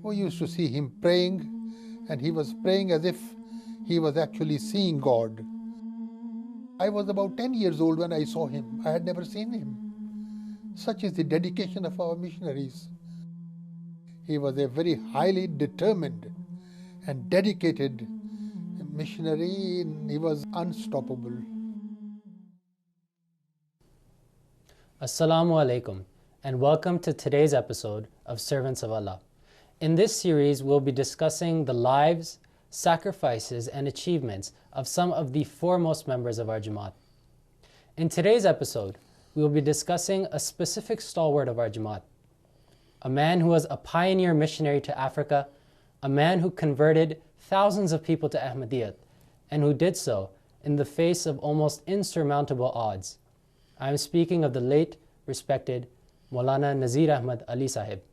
We used to see him praying, and he was praying as if he was actually seeing God. I was about 10 years old when I saw him. I had never seen him. Such is the dedication of our missionaries. He was a very highly determined and dedicated missionary. He was unstoppable. Assalamu alaikum, and welcome to today's episode of Servants of Allah. In this series, we'll be discussing the lives, sacrifices, and achievements of some of the foremost members of our Jamaat. In today's episode, we will be discussing a specific stalwart of our Jamaat, a man who was a pioneer missionary to Africa, a man who converted thousands of people to Ahmadiyyat, and who did so in the face of almost insurmountable odds. I am speaking of the late, respected Maulana Nazir Ahmed Ali sahib.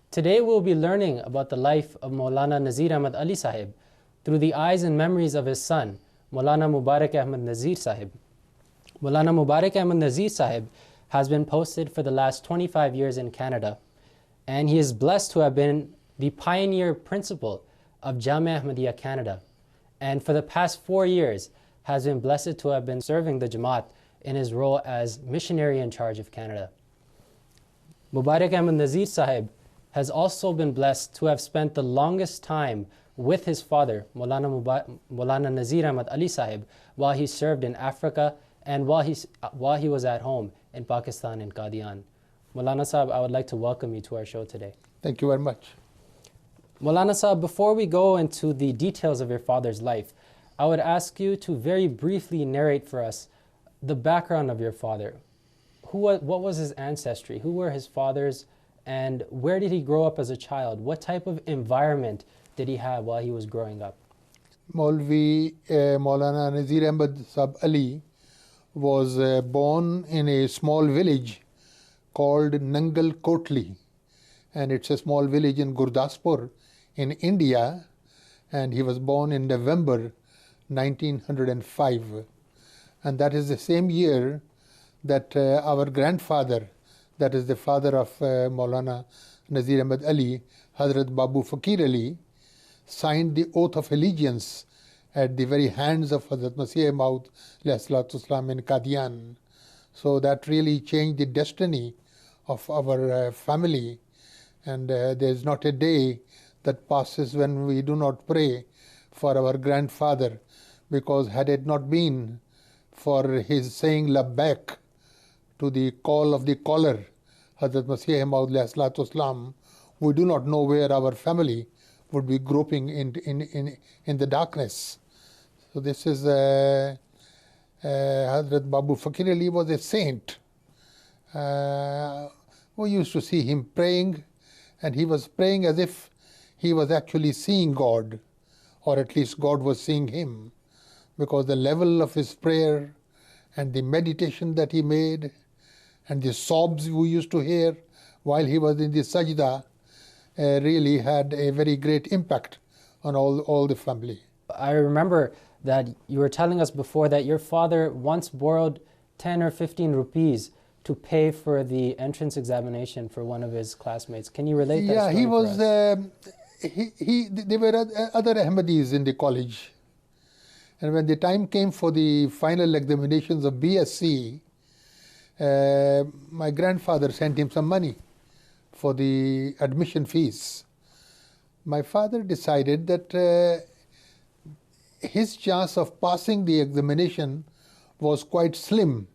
Today we'll be learning about the life of Maulana Nazir Ahmed Ali sahib through the eyes and memories of his son, Maulana Mubarak Ahmed Nazir sahib. Maulana Mubarak Ahmed Nazir sahib has been posted for the last 25 years in Canada, and he is blessed to have been the pioneer principal of Jamia Ahmadiyya Canada, and for the past 4 years has been blessed to have been serving the Jamaat in his role as missionary in charge of Canada. Mubarak Ahmed Nazir sahib has also been blessed to have spent the longest time with his father, Maulana Nazir Ahmed Ali sahib, while he served in Africa and while he was at home in Pakistan in Qadian. Maulana sahib, I would like to welcome you to our show today. Thank you very much. Maulana sahib, before we go into the details of your father's life, I would ask you to very briefly narrate for us the background of your father. What was his ancestry? Who were his fathers? And where did he grow up as a child? What type of environment did he have while he was growing up? Maulvi Maulana Nazir Ahmed Sahib Ali was born in a small village called Nangal Kotli, and it's a small village in Gurdaspur in India, and he was born in November 1905, and that is the same year that our grandfather, that is the father of Maulana Nazir Ahmed Ali, Hazrat Babu Fakir Ali, signed the oath of allegiance at the very hands of Hazrat Masih Maud in Qadian. So that really changed the destiny of our family, and there is not a day that passes when we do not pray for our grandfather, because had it not been for his saying labbaik to the call of the caller, Hazrat Masih Maud, we do not know where our family would be groping in the darkness. So this is Hazrat Babu Fakir Ali was a saint. We used to see him praying, and he was praying as if he was actually seeing God, or at least God was seeing him, because the level of his prayer and the meditation that he made and the sobs we used to hear while he was in the sajda really had a very great impact on all the family. I remember that you were telling us before that your father once borrowed 10 or 15 rupees to pay for the entrance examination for one of his classmates. Can you relate that story he was. for us? There were other Ahmadis in the college, and when the time came for the final examinations of BSc, my grandfather sent him some money for the admission fees. My father decided that his chance of passing the examination was quite slim,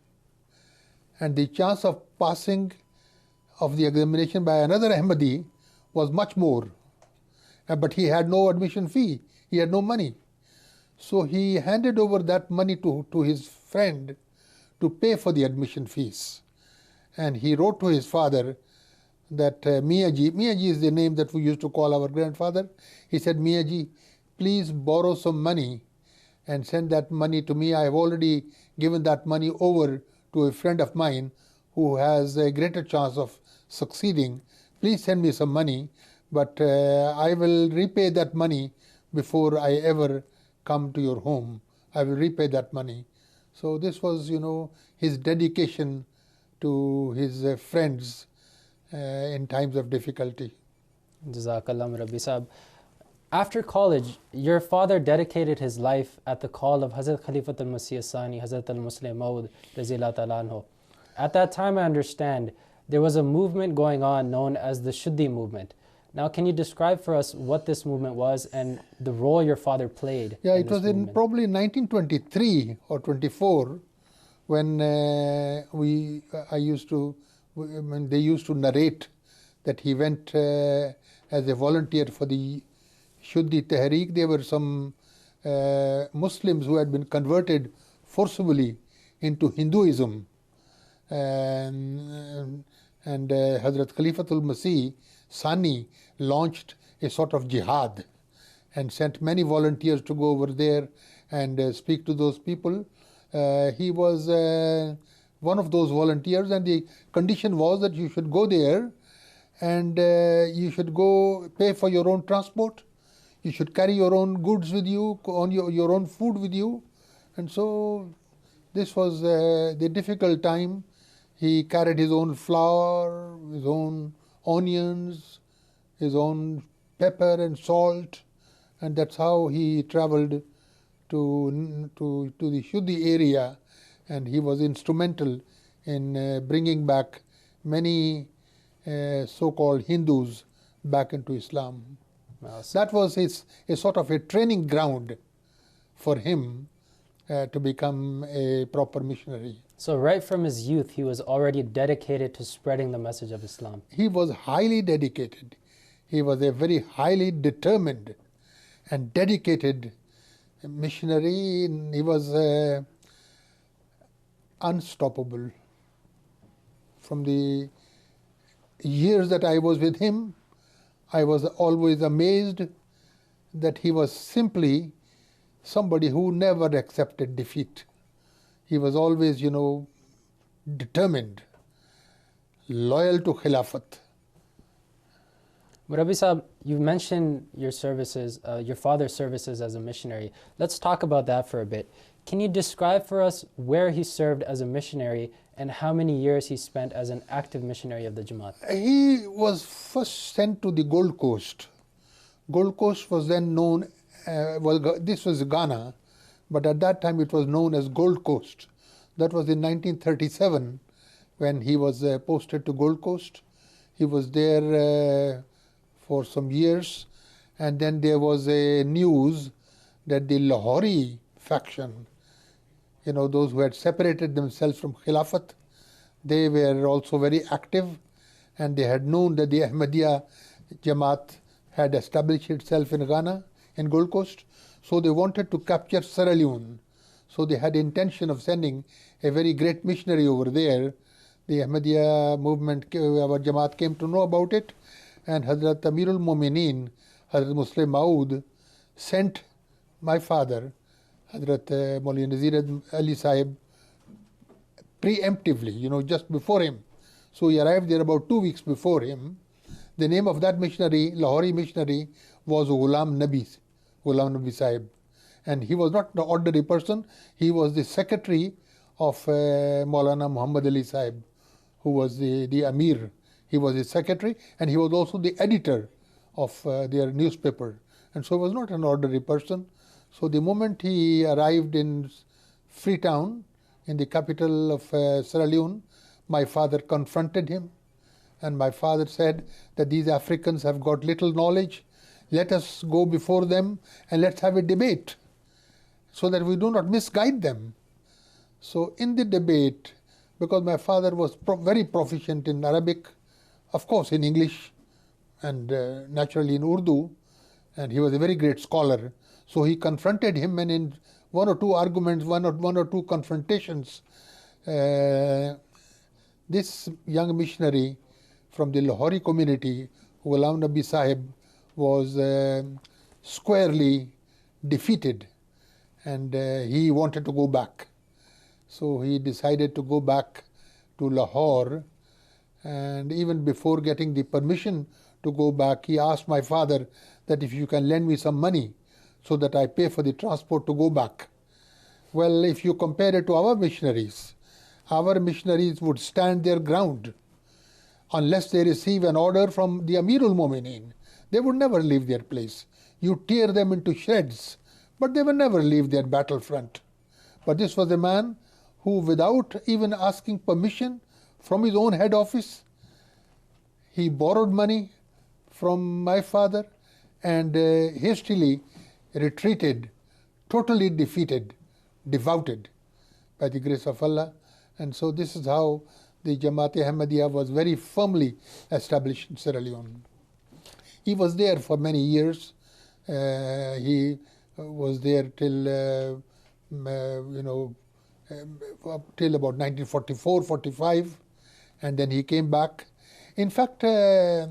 and the chance of passing of the examination by another Ahmadi was much more. But he had no admission fee, he had no money. So he handed over that money to his friend to pay for the admission fees. And he wrote to his father that Miyaji is the name that we used to call our grandfather. He said, Miyaji, please borrow some money and send that money to me. I have already given that money over to a friend of mine who has a greater chance of succeeding. Please send me some money, but I will repay that money before I ever come to your home. I will repay that money. So this was, his dedication to his friends in times of difficulty. Jazakallah Rabbi Sahib. After college, your father dedicated his life at the call of Hazrat Khalifatul Masih Sani, Hazrat al-Muslim Maud, Raziyallahu Ta'ala anhu. At that time, I understand, there was a movement going on known as the Shuddhi movement. Now, can you describe for us what this movement was and the role your father played? Yeah, in it this was in movement? probably 1923 or 24 when when they used to narrate that he went as a volunteer for the Shuddhi Tehreek. There were some Muslims who had been converted forcibly into Hinduism, and Hazrat Khalifatul Masih Sani launched a sort of jihad and sent many volunteers to go over there and speak to those people. He was one of those volunteers, and the condition was that you should go there and you should go pay for your own transport. You should carry your own goods with you, on your own food with you. And so this was the difficult time. He carried his own flour, his own onions, his own pepper and salt, and that's how he traveled to the Shuddhi area, and he was instrumental in bringing back many so-called Hindus back into Islam. That was a sort of a training ground for him to become a proper missionary. So right from his youth, he was already dedicated to spreading the message of Islam. He was highly dedicated. He was a very highly determined and dedicated missionary. He was unstoppable. From the years that I was with him, I was always amazed that he was simply somebody who never accepted defeat. He was always, determined, loyal to Khilafat. Rabbi Sahib, you mentioned your services, your father's services as a missionary. Let's talk about that for a bit. Can you describe for us where he served as a missionary and how many years he spent as an active missionary of the Jamaat? He was first sent to the Gold Coast. Gold Coast was then known, this was Ghana, but at that time it was known as Gold Coast. That was in 1937 when he was posted to Gold Coast. He was there for some years, and then there was a news that the Lahori faction, those who had separated themselves from Khilafat, they were also very active, and they had known that the Ahmadiyya Jamaat had established itself in Ghana, in Gold Coast, so they wanted to capture Sierra Leone. So they had intention of sending a very great missionary over there. The Ahmadiyya movement, our Jamaat, came to know about it, and Hazrat Amirul Mu'mineen, Hazrat Muslim Maud, sent my father, Hazrat Maulana Nazir Ali sahib, preemptively, just before him. So he arrived there about 2 weeks before him. The name of that missionary, Lahori missionary, was Ghulam Nabi Sahib. And he was not the ordinary person, he was the secretary of Maulana Muhammad Ali Sahib, who was the Amir. He was his secretary, and he was also the editor of their newspaper. And so he was not an ordinary person. So the moment he arrived in Freetown, in the capital of Sierra Leone, my father confronted him. And my father said that these Africans have got little knowledge. Let us go before them and let's have a debate so that we do not misguide them. So in the debate, because my father was very proficient in Arabic, of course in English, and naturally in Urdu, and he was a very great scholar. So he confronted him, and in one or two arguments, one or two confrontations, this young missionary from the Lahori community, Ghulam Nabi Sahib, was squarely defeated, and he wanted to go back. So he decided to go back to Lahore, and even before getting the permission to go back, he asked my father that if you can lend me some money so that I pay for the transport to go back. Well, if you compare it to our missionaries would stand their ground unless they receive an order from the Amirul Mu'mineen. They would never leave their place. You tear them into shreds, but they will never leave their battlefront. But this was a man who, without even asking permission from his own head office, he borrowed money from my father and hastily retreated, totally defeated, devoted by the grace of Allah. And so this is how the Jamaat-e-Ahmadiyya was very firmly established in Sierra Leone. He was there for many years. He was there till, till about 1944-45, and then he came back. In fact, Azhar,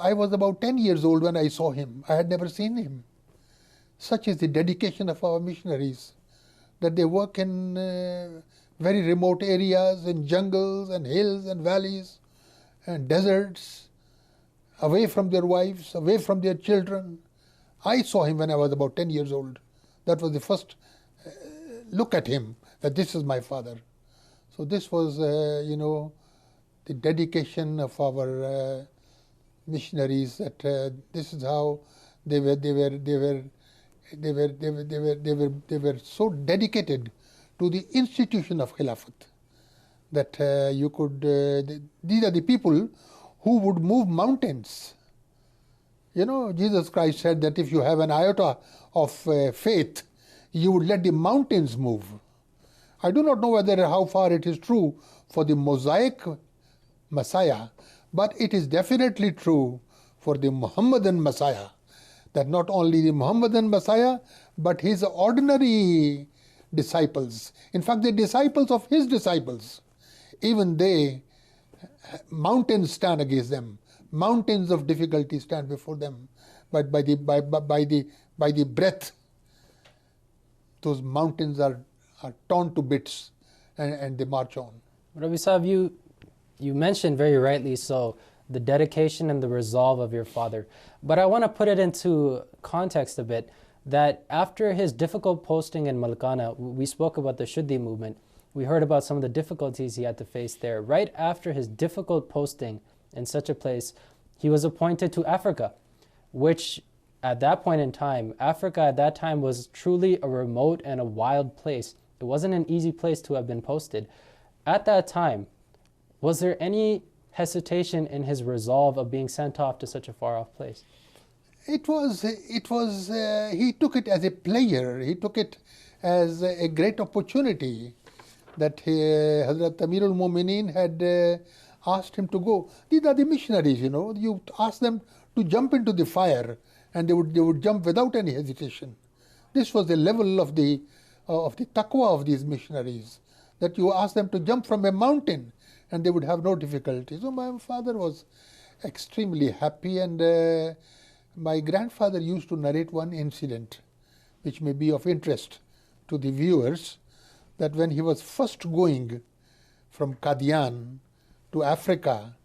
I was about 10 years old when I saw him. I had never seen him. Such is the dedication of our missionaries, that they work in very remote areas, in jungles and hills and valleys and deserts, away from their wives, away from their children. I saw him when I was about 10 years old. That was the first look at him, that this is my father. So this was, the dedication of our missionaries. That this is how they were so dedicated to the institution of Khilafat that these are the people who would move mountains. Jesus Christ said that if you have an iota of faith, you would let the mountains move. I do not know how far it is true for the Mosaic Messiah, but it is definitely true for the Muhammadan Messiah, that not only the Muhammadan Messiah, but his ordinary disciples, in fact the disciples of his disciples, even they, mountains stand against them, mountains of difficulty stand before them, but by the breath, those mountains are torn to bits and they march on. Rabbi Sahib, you mentioned very rightly so the dedication and the resolve of your father. But I want to put it into context a bit, that after his difficult posting in Malkana, we spoke about the Shuddhi movement. We heard about some of the difficulties he had to face there. Right after his difficult posting in such a place, he was appointed to Africa, which at that point in time, Africa at that time was truly a remote and a wild place. It wasn't an easy place to have been posted. At that time, was there any hesitation in his resolve of being sent off to such a far-off place? He took it as a player. He took it as a great opportunity that Hazrat Amirul Mu'mineen had asked him to go. These are the missionaries, You ask them to jump into the fire, and they would jump without any hesitation. This was the level of the taqwa of these missionaries, that you ask them to jump from a mountain, and they would have no difficulty. So my father was extremely happy, and my grandfather used to narrate one incident which may be of interest to the viewers, that when he was first going from Qadian to Africa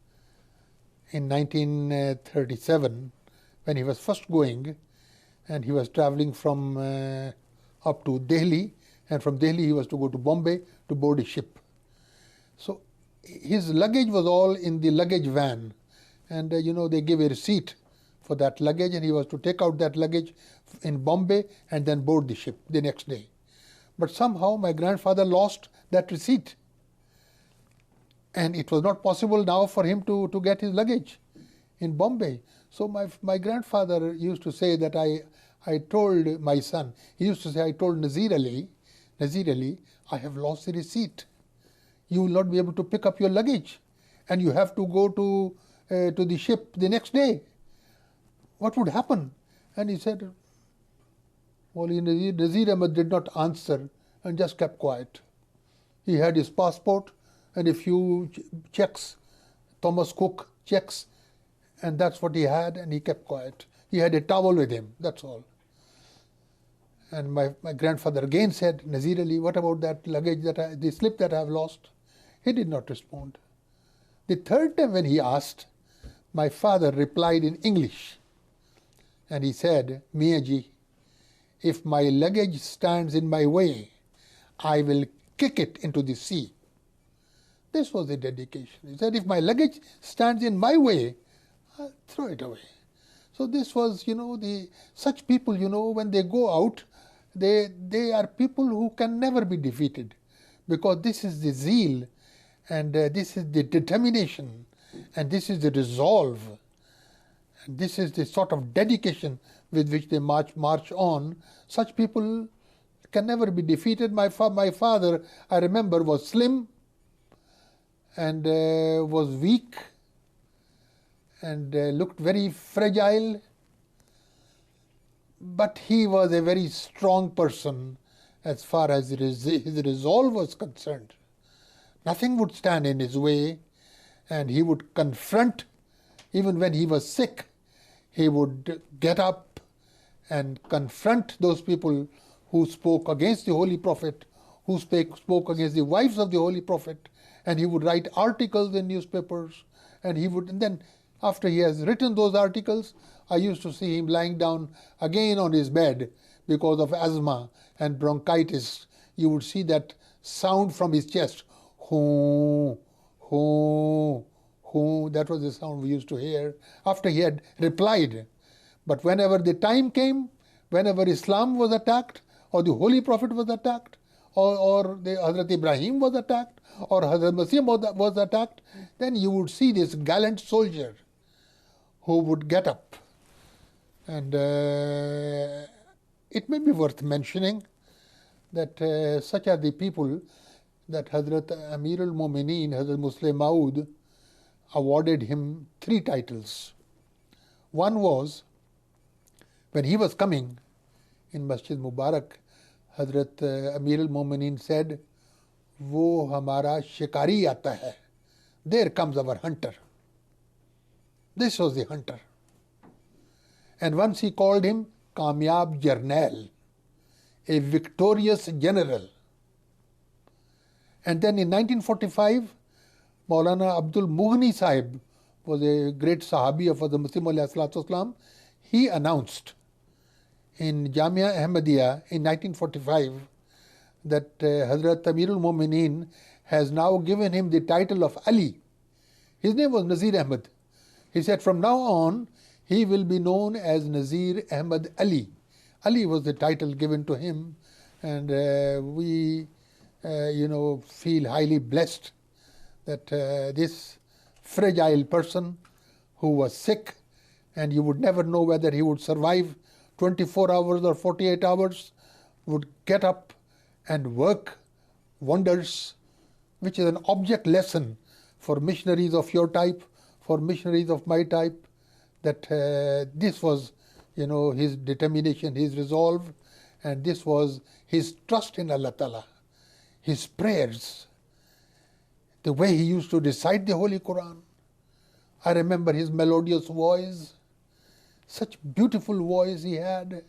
in 1937, when he was first going, and he was traveling from up to Delhi, and from Delhi he was to go to Bombay to board a ship. So his luggage was all in the luggage van, and they gave a receipt for that luggage, and he was to take out that luggage in Bombay and then board the ship the next day. But somehow my grandfather lost that receipt, and it was not possible now for him to get his luggage in Bombay. So my grandfather used to say that I told my son, he used to say, I told Nazir Ali, I have lost the receipt. You will not be able to pick up your luggage, and you have to go to the ship the next day. What would happen? And he said, Nazir Ahmed did not answer and just kept quiet. He had his passport and a few checks, Thomas Cook checks, and that's what he had, and he kept quiet. He had a towel with him, that's all. And my grandfather again said, Nazir Ali, what about that luggage, the slip that I have lost? He did not respond. The third time when he asked, my father replied in English, and he said, Miaji, if my luggage stands in my way, I will kick it into the sea. This was the dedication. He said, if my luggage stands in my way, throw it away. So this was, such people, when they go out, they are people who can never be defeated, because this is the zeal, and this is the determination, and this is the resolve, and this is the sort of dedication with which they march on. Such people can never be defeated. My father, I remember, was slim and was weak and looked very fragile, but he was a very strong person as far as his resolve was concerned. Nothing would stand in his way, and he would confront. Even when he was sick, he would get up and confront those people who spoke against the Holy Prophet, who spoke against the wives of the Holy Prophet, and he would write articles in newspapers, and then after he has written those articles, I used to see him lying down again on his bed because of asthma and bronchitis. You would see that sound from his chest, hoo, hoo, hoo. That was the sound we used to hear after he had replied. But whenever the time came, whenever Islam was attacked, or the Holy Prophet was attacked, or the Hazrat Ibrahim was attacked, or Hazrat Masih was attacked, then you would see this gallant soldier who would get up. And it may be worth mentioning that such are the people that Hazrat Amir al-Mumineen, Hazrat Muslim Maud, awarded him 3 titles. One was, when he was coming in Masjid Mubarak, Hazrat Amir al-Mumineen said, "Wo hamara shikari aata hai." There comes our hunter. This was the hunter. And once he called him Kamyab Jarnail, a victorious general. And then in 1945, Maulana Abdul Mughni sahib was a great sahabi of the Muslim Islam. He announced in Jamia Ahmadiyya in 1945 that Hazrat Amirul Mumineen has now given him the title of Ali. His name was Nazir Ahmed. He said from now on he will be known as Nazir Ahmed Ali. Ali was the title given to him, and we feel highly blessed that this fragile person who was sick, and you would never know whether he would survive 24 hours or 48 hours, would get up and work wonders, which is an object lesson for missionaries of your type, for missionaries of my type, that this was, his determination, his resolve, and this was his trust in Allah Ta'ala, his prayers, the way he used to recite the Holy Quran. I remember his melodious voice, such beautiful voice he had,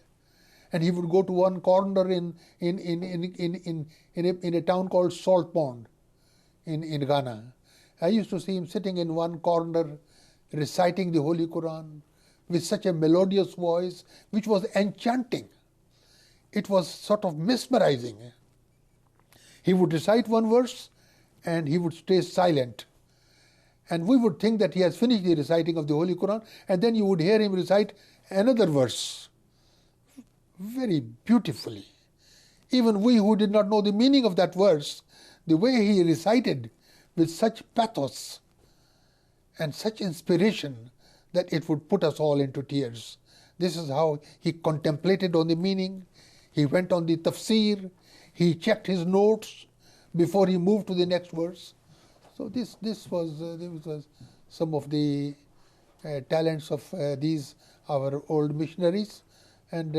and he would go to one corner in a town called Salt Pond in Ghana. I used to see him sitting in one corner reciting the Holy Quran with such a melodious voice which was enchanting. It was sort of mesmerizing. He would recite one verse and he would stay silent. And we would think that he has finished the reciting of the Holy Quran, and then you would hear him recite another verse very beautifully. Even we who did not know the meaning of that verse, the way he recited with such pathos and such inspiration that it would put us all into tears. This is how he contemplated on the meaning. He went on the tafsir. He checked his notes before he moved to the next verse. So this was some of the talents of these our old missionaries, and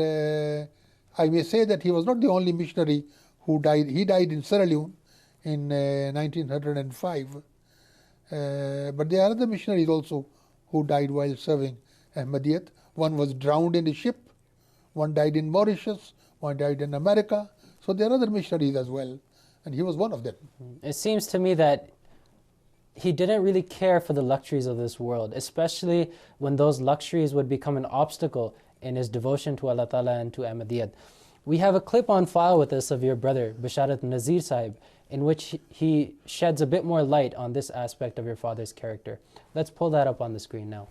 I may say that he was not the only missionary who died. He died in Sierra Leone in 1905, but there are other missionaries also who died while serving Ahmadiyyat. One was drowned in a ship, one died in Mauritius, one died in America. So there are other missionaries as well, and he was one of them. It seems to me that he didn't really care for the luxuries of this world, especially when those luxuries would become an obstacle in his devotion to Allah Ta'ala and to Ahmadiyyat. We have a clip on file with us of your brother, Basharat Nazir sahib, in which he sheds a bit more light on this aspect of your father's character. Let's pull that up on the screen now.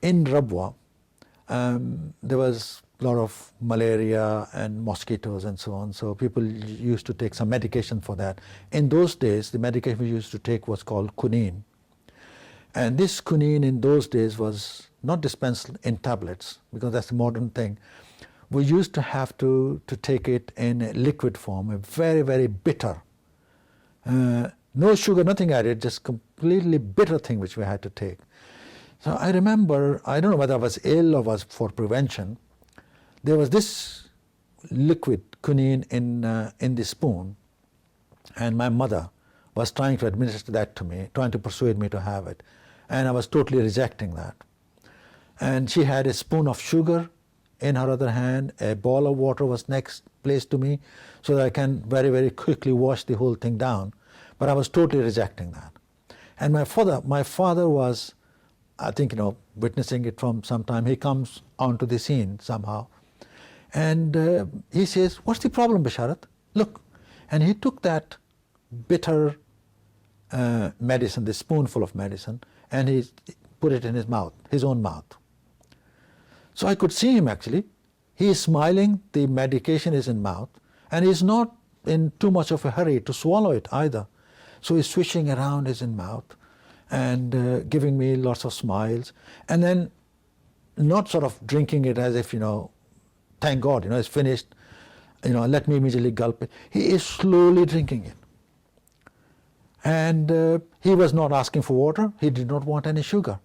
in Rabwa, there was a lot of malaria and mosquitoes and so on. So people used to take some medication for that. In those days, the medication we used to take was called quinine. And this quinine in those days was not dispensed in tablets, because that's a modern thing. We used to have to take it in a liquid form, a very, very bitter. No sugar, nothing added, just completely bitter thing which we had to take. So I remember, I don't know whether I was ill or was for prevention, there was this liquid quinine in the spoon, and my mother was trying to administer that to me, trying to persuade me to have it. And I was totally rejecting that. And she had a spoon of sugar in her other hand, a bowl of water was next placed to me, so that I can very, very quickly wash the whole thing down. But I was totally rejecting that. And my father was, I think, witnessing it from some time. He comes onto the scene somehow. And he says, "What's the problem, Basharat? Look." And he took that bitter medicine, this spoonful of medicine, and he put it in his mouth, his own mouth. So I could see him actually. He is smiling, the medication is in mouth, and he's not in too much of a hurry to swallow it either. So he's swishing around his in mouth and giving me lots of smiles, and then not sort of drinking it as if, thank God, it's finished, let me immediately gulp it. He is slowly drinking it. And he was not asking for water, he did not want any sugar.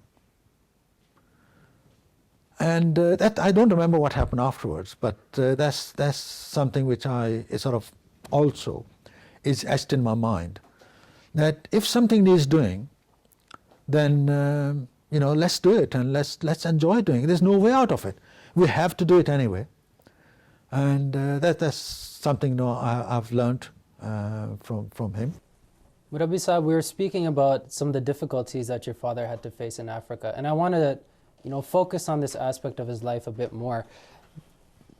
And that I don't remember what happened afterwards, but that's something which I sort of also is etched in my mind, that if something needs doing, then let's do it, and let's enjoy doing it. There's no way out of it. We have to do it anyway, and that's something I've learned from him. Murabbi Sahib, we were speaking about some of the difficulties that your father had to face in Africa, and I wanted to focus on this aspect of his life a bit more.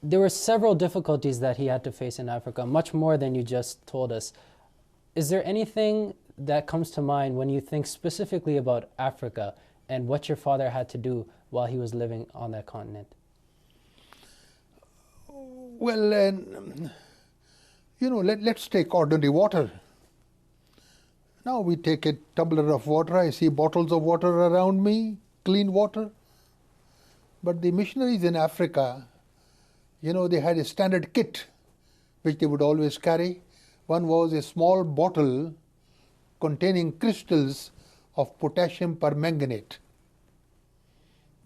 There were several difficulties that he had to face in Africa, much more than you just told us. Is there anything that comes to mind when you think specifically about Africa and what your father had to do while he was living on that continent? Well, let's take ordinary water. Now we take a tumbler of water, I see bottles of water around me, clean water. But the missionaries in Africa, they had a standard kit which they would always carry. One was a small bottle containing crystals of potassium permanganate.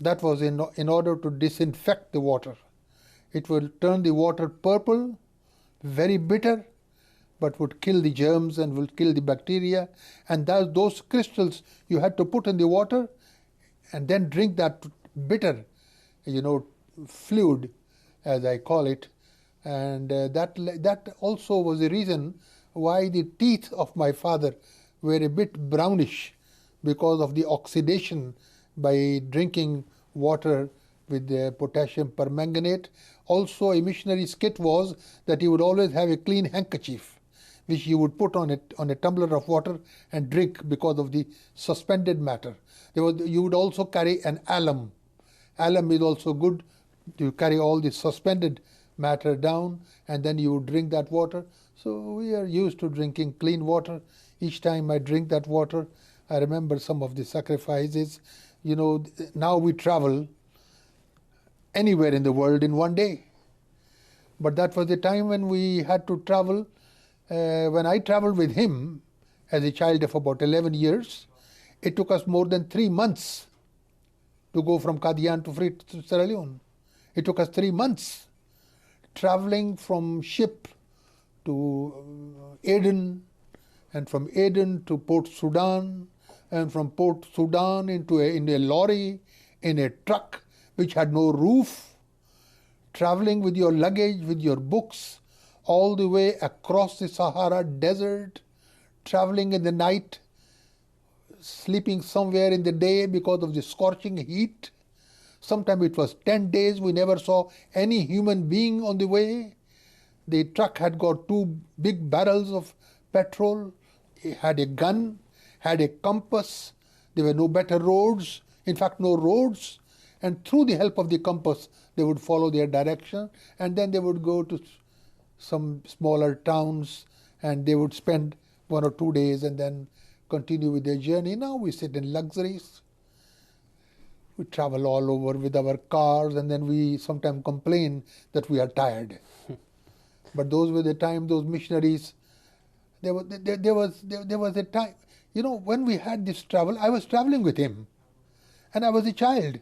That was in order to disinfect the water. It will turn the water purple, very bitter, but would kill the germs and will kill the bacteria. And those crystals you had to put in the water and then drink that bitter, fluid, as I call it. And that also was the reason why the teeth of my father were a bit brownish, because of the oxidation by drinking water with the potassium permanganate. Also, a missionary's kit was that he would always have a clean handkerchief, which you would put on a tumbler of water and drink because of the suspended matter. You would also carry an alum. Alum is also good to carry all the suspended matter down, and then you would drink that water. So we are used to drinking clean water. Each time I drink that water, I remember some of the sacrifices. Now we travel anywhere in the world in one day. But that was the time when we had to travel. When I traveled with him as a child of about 11 years, it took us more than 3 months to go from Qadian to Sierra Leone. It took us 3 months traveling from ship to Aden, and from Aden to Port Sudan, and from Port Sudan in a lorry, in a truck which had no roof, traveling with your luggage, with your books, all the way across the Sahara Desert, traveling in the night, sleeping somewhere in the day because of the scorching heat. Sometimes it was 10 days, we never saw any human being on the way. The truck had got 2 big barrels of petrol, it had a gun, had a compass. There were no better roads, in fact no roads. and through the help of the compass, they would follow their direction, and then they would go to some smaller towns, and they would spend 1 or 2 days and then continue with their journey. Now we sit in luxuries. We travel all over with our cars, and then we sometimes complain that we are tired. But those were the time, those missionaries, there was a time, when we had this travel, I was traveling with him, and I was a child.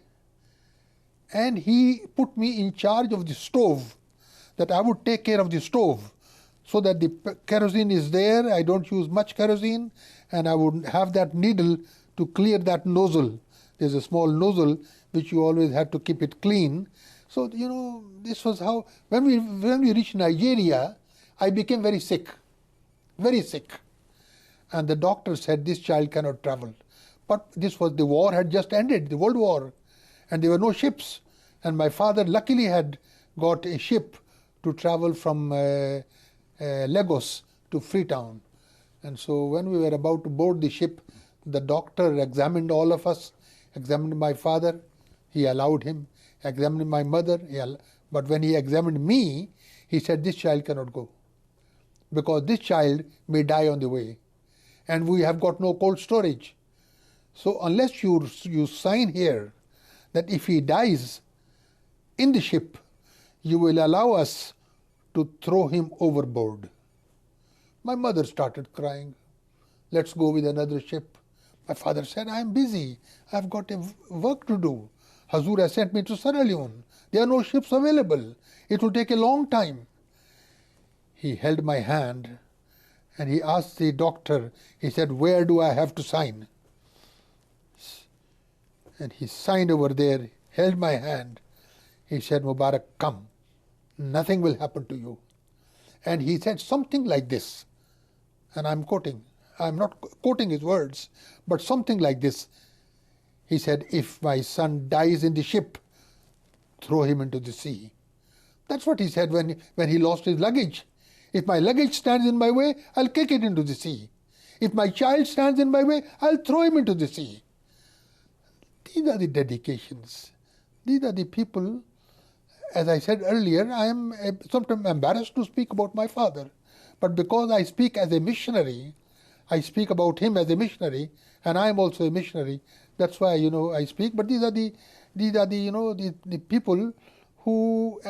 And he put me in charge of the stove, that I would take care of the stove, so that the kerosene is there, I don't use much kerosene, and I would have that needle to clear that nozzle. There's a small nozzle which you always have to keep it clean. So, this was how, when we reached Nigeria, I became very sick. And the doctor said, this child cannot travel. But the war had just ended, the World War, and there were no ships. And my father luckily had got a ship to travel from Lagos to Freetown. And so when we were about to board the ship, the doctor examined all of us, examined my father, he allowed him, examined my mother, but when he examined me, he said, this child cannot go, because this child may die on the way, and we have got no cold storage. So unless you sign here that if he dies in the ship, you will allow us to throw him overboard. My mother started crying. Let's go with another ship. My father said, I am busy. I've got work to do. Hazur has sent me to Sierra Leone. There are no ships available. It will take a long time. He held my hand and he asked the doctor, he said, where do I have to sign? And he signed over there, held my hand. He said, Mubarak, come. Nothing will happen to you. And he said something like this, and I'm quoting. I'm not quoting his words, but something like this. He said, if my son dies in the ship, throw him into the sea. That's what he said when he lost his luggage. If my luggage stands in my way, I'll kick it into the sea. If my child stands in my way, I'll throw him into the sea. These are the dedications. These are the people. As I said earlier, I am sometimes embarrassed to speak about my father. But because I speak as a missionary, I speak about him as a missionary, and I am also a missionary. That's why, I speak. But these are the people who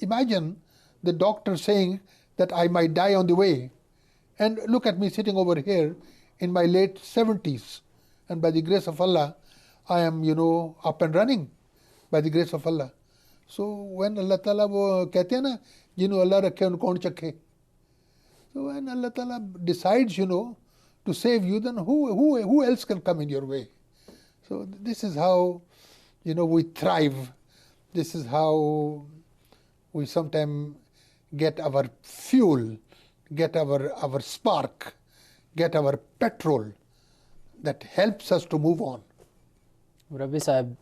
imagine the doctor saying that I might die on the way. And look at me sitting over here in my late 70s. And by the grace of Allah, I am, up and running by the grace of Allah. So when Allah Ta'ala wo kehte hain na, jinu Allah rakhe un kaun chakhe. So when Allah Ta'ala decides, to save you, then who else can come in your way? So this is how, we thrive. This is how we sometimes get our fuel, get our spark, get our petrol that helps us to move on. Rabbi Sahib,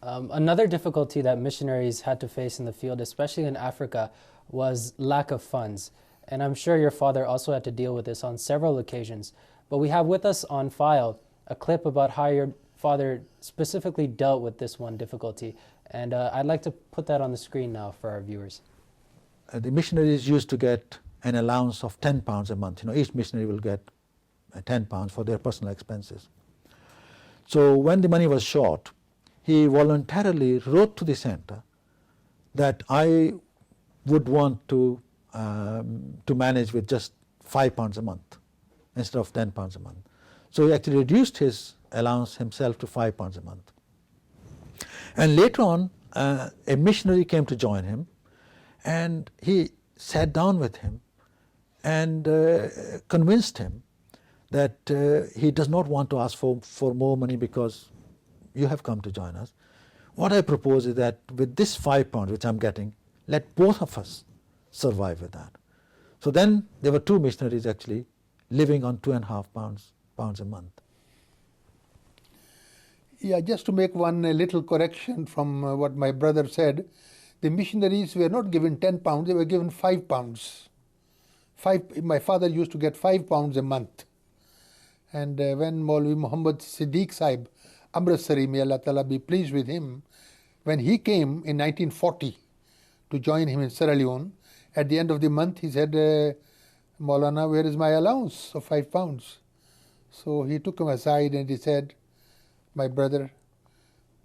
another difficulty that missionaries had to face in the field, especially in Africa, was lack of funds. And I'm sure your father also had to deal with this on several occasions. But we have with us on file a clip about how your father specifically dealt with this one difficulty. And I'd like to put that on the screen now for our viewers. The missionaries used to get an allowance of £10 a month. Each missionary will get £10 for their personal expenses. So when the money was short, he voluntarily wrote to the center that I would want to manage with just £5 a month instead of £10 a month. So he actually reduced his allowance himself to £5 a month. And later on, a missionary came to join him, and he sat down with him and convinced him that he does not want to ask for more money because you have come to join us. What I propose is that with this £5 which I'm getting, let both of us survive with that. So then there were two missionaries actually living on £2.5 a month. Yeah, just to make one little correction from what my brother said, the missionaries were not given £10, they were given £5. My father used to get £5 a month. And when Maulvi Muhammad Siddiq Sahib, Amritsari, may Allah Ta'ala be pleased with him, when he came in 1940 to join him in Sierra Leone, at the end of the month he said, Maulana, where is my allowance of £5? So he took him aside and he said, my brother,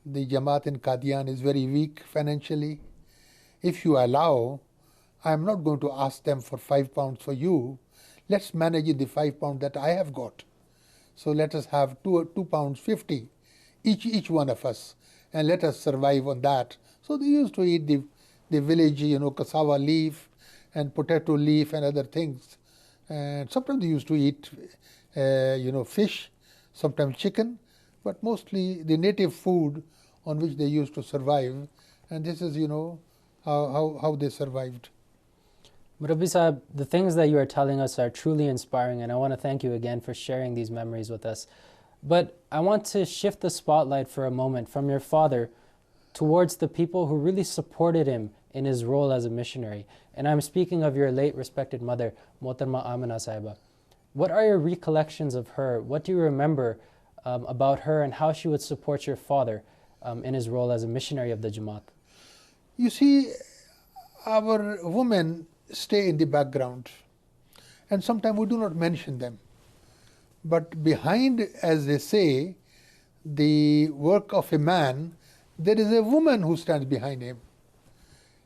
the Jamaat in Qadian is very weak financially. If you allow, I am not going to ask them for £5 for you. Let's manage the £5 that I have got. So let us have £2.50 each one of us, and let us survive on that. So they used to eat the village, cassava leaf and potato leaf and other things. And sometimes they used to eat, fish, sometimes chicken, but mostly the native food on which they used to survive. And this is, how they survived. Murabbi Sahib, the things that you are telling us are truly inspiring, and I want to thank you again for sharing these memories with us. But I want to shift the spotlight for a moment from your father towards the people who really supported him in his role as a missionary. And I'm speaking of your late respected mother, Mohtarma Amina Sahiba. What are your recollections of her? What do you remember about her and how she would support your father in his role as a missionary of the Jamaat? You see, our women stay in the background, and sometimes we do not mention them. But behind, as they say, the work of a man, there is a woman who stands behind him.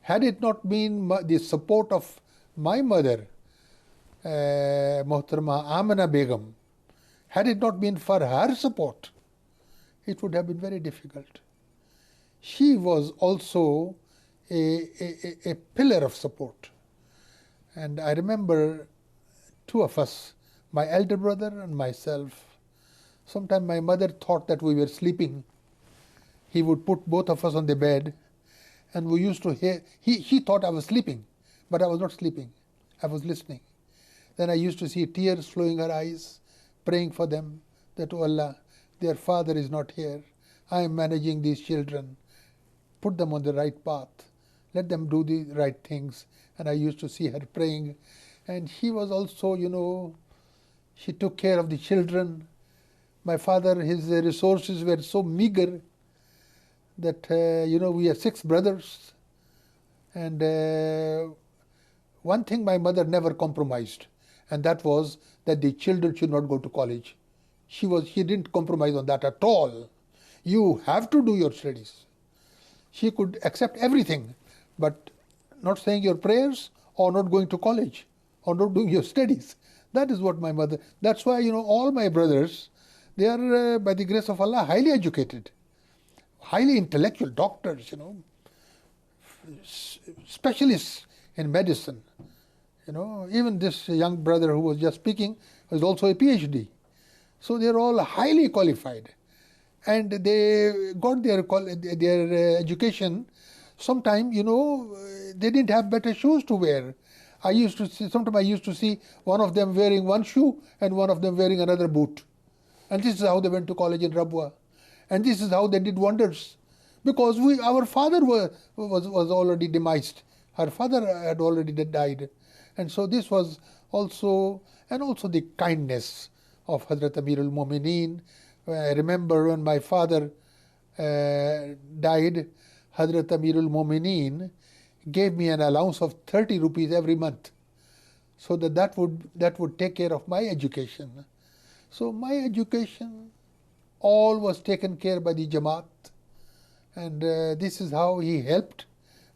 Had it not been the support of my mother, Mohtarma Amina Begum, had it not been for her support, it would have been very difficult. She was also a pillar of support. And I remember two of us, my elder brother and myself. Sometimes my mother thought that we were sleeping. He would put both of us on the bed, and we used to hear, he thought I was sleeping, but I was not sleeping. I was listening. Then I used to see tears flowing her eyes, praying for them, that, oh Allah, their father is not here. I am managing these children. Put them on the right path. Let them do the right things. And I used to see her praying. And she was also, she took care of the children. My father, his resources were so meager that, we are 6 brothers. And one thing my mother never compromised, and that was that the children should not go to college. She didn't compromise on that at all. You have to do your studies. She could accept everything, but not saying your prayers or not going to college or not doing your studies. That is what my mother, that's why, all my brothers, they are, by the grace of Allah, highly educated, highly intellectual, doctors, specialists in medicine. Even this young brother who was just speaking was also a PhD. So they are all highly qualified. And they got their education. Sometimes, they didn't have better shoes to wear. Sometimes I used to see one of them wearing one shoe and one of them wearing another boot. And this is how they went to college in Rabwa. And this is how they did wonders. Because our father was already demised. Her father had already died. And so this was also, and also the kindness of Hazrat Amirul Mumineen. I remember when my father died, Hazrat Amirul Mumineen gave me an allowance of 30 rupees every month, so that would take care of my education. So my education, all was taken care by the Jamaat, and this is how he helped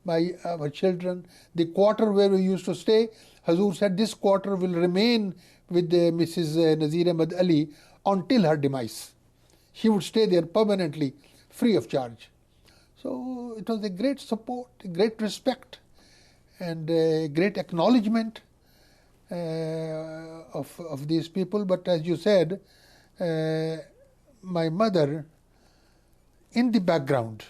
our children. The quarter where we used to stay, Hazur said this quarter will remain with Mrs. Nazir Ahmed Ali until her demise. She would stay there permanently, free of charge. So it was a great support, a great respect, and a great acknowledgement of these people. But as you said, my mother, in the background,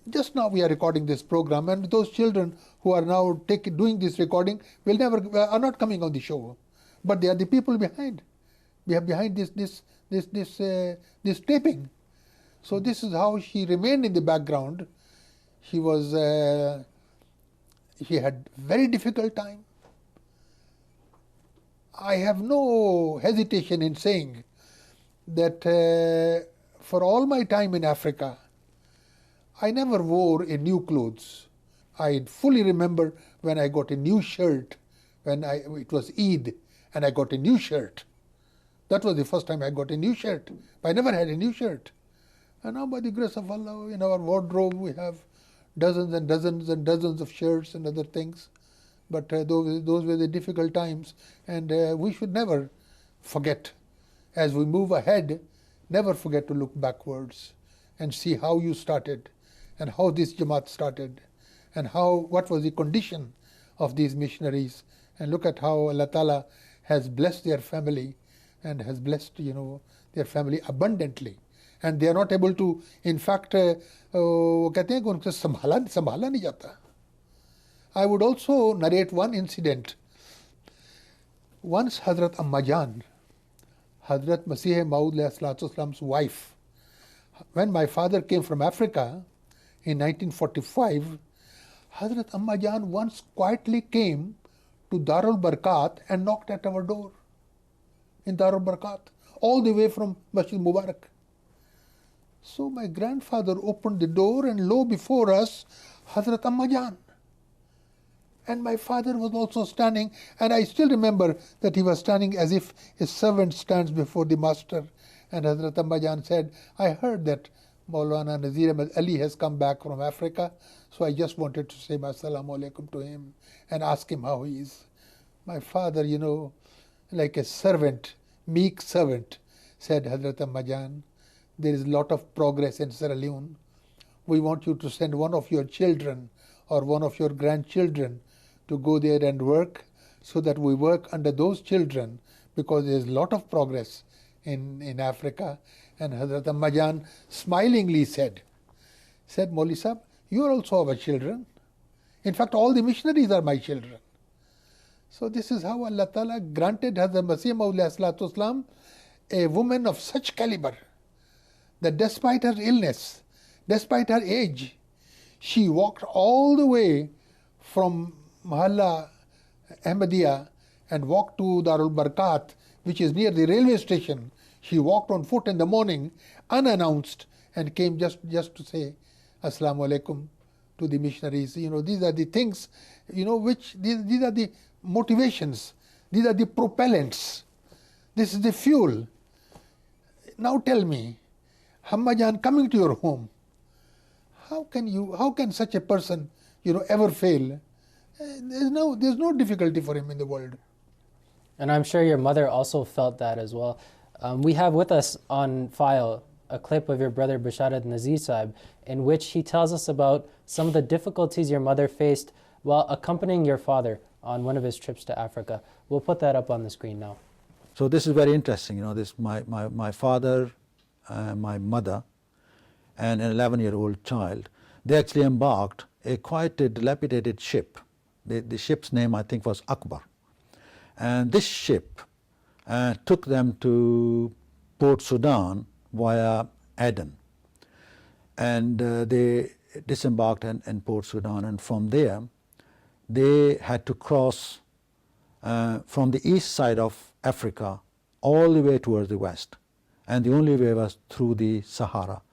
just now we are recording this program, and those children who are now doing this recording are not coming on the show, but they are the people behind. We are behind this taping. So this is how she remained in the background. She had very difficult time. I have no hesitation in saying that for all my time in Africa, I never wore a new clothes. I fully remember when I got a new shirt, it was Eid, and I got a new shirt. That was the first time I got a new shirt. I never had a new shirt. And now by the grace of Allah, in our wardrobe we have dozens and dozens and dozens of shirts and other things. But those were the difficult times, and we should never forget. As we move ahead, never forget to look backwards and see how you started and how this Jamaat started and what was the condition of these missionaries, and look at how Allah Ta'ala has blessed their family and has blessed their family abundantly. And they are not able to, in fact, वो कहते हैं कि उनसे संभाला नहीं जाता. I would also narrate one incident. Once Hazrat Amma Jan, Hazrat Masih Maud wife, when my father came from Africa in 1945, Hazrat Amma Jan once quietly came to Darul Barkat and knocked at our door in Darul Barkat, all the way from Masjid Mubarak. So my grandfather opened the door, and lo, before us, Hazrat Amma Jan. And my father was also standing, and I still remember that he was standing as if a servant stands before the master. And Hazrat Amma Jan said, I heard that Maulana Nazir Ahmed Ali has come back from Africa, so I just wanted to say Assalamu alaikum to him and ask him how he is. My father, like a servant, meek servant, said, Hazrat Amma Jan, there is a lot of progress in Sierra Leone. We want you to send one of your children or one of your grandchildren to go there and work, so that we work under those children, because there is a lot of progress in Africa. And Hazrat Amma Jan smilingly said, Mauli Sahib, you are also our children. In fact, all the missionaries are my children. So this is how Allah Ta'ala granted Hazrat Masih Maud a woman of such caliber, that despite her illness, despite her age, she walked all the way from Mahalla Ahmadiyya and walked to Darul Barkat, which is near the railway station. She walked on foot in the morning, unannounced, and came just to say Assalamu alaikum to the missionaries. These are the things, which these are the motivations, these are the propellants, this is the fuel. Now tell me, Amma Jan coming to your home, how can such a person, ever fail? There's no difficulty for him in the world. And I'm sure your mother also felt that as well. We have with us on file a clip of your brother Basharat Nazir Sahib, in which he tells us about some of the difficulties your mother faced while accompanying your father on one of his trips to Africa. We'll put that up on the screen now. So this is very interesting. This my father, my mother, and an 11-year-old child, they actually embarked quite a dilapidated ship. The ship's name, I think, was Akbar. And this ship took them to Port Sudan via Aden. And they disembarked in Port Sudan, and from there they had to cross from the east side of Africa all the way towards the west. And the only way was through the Sahara.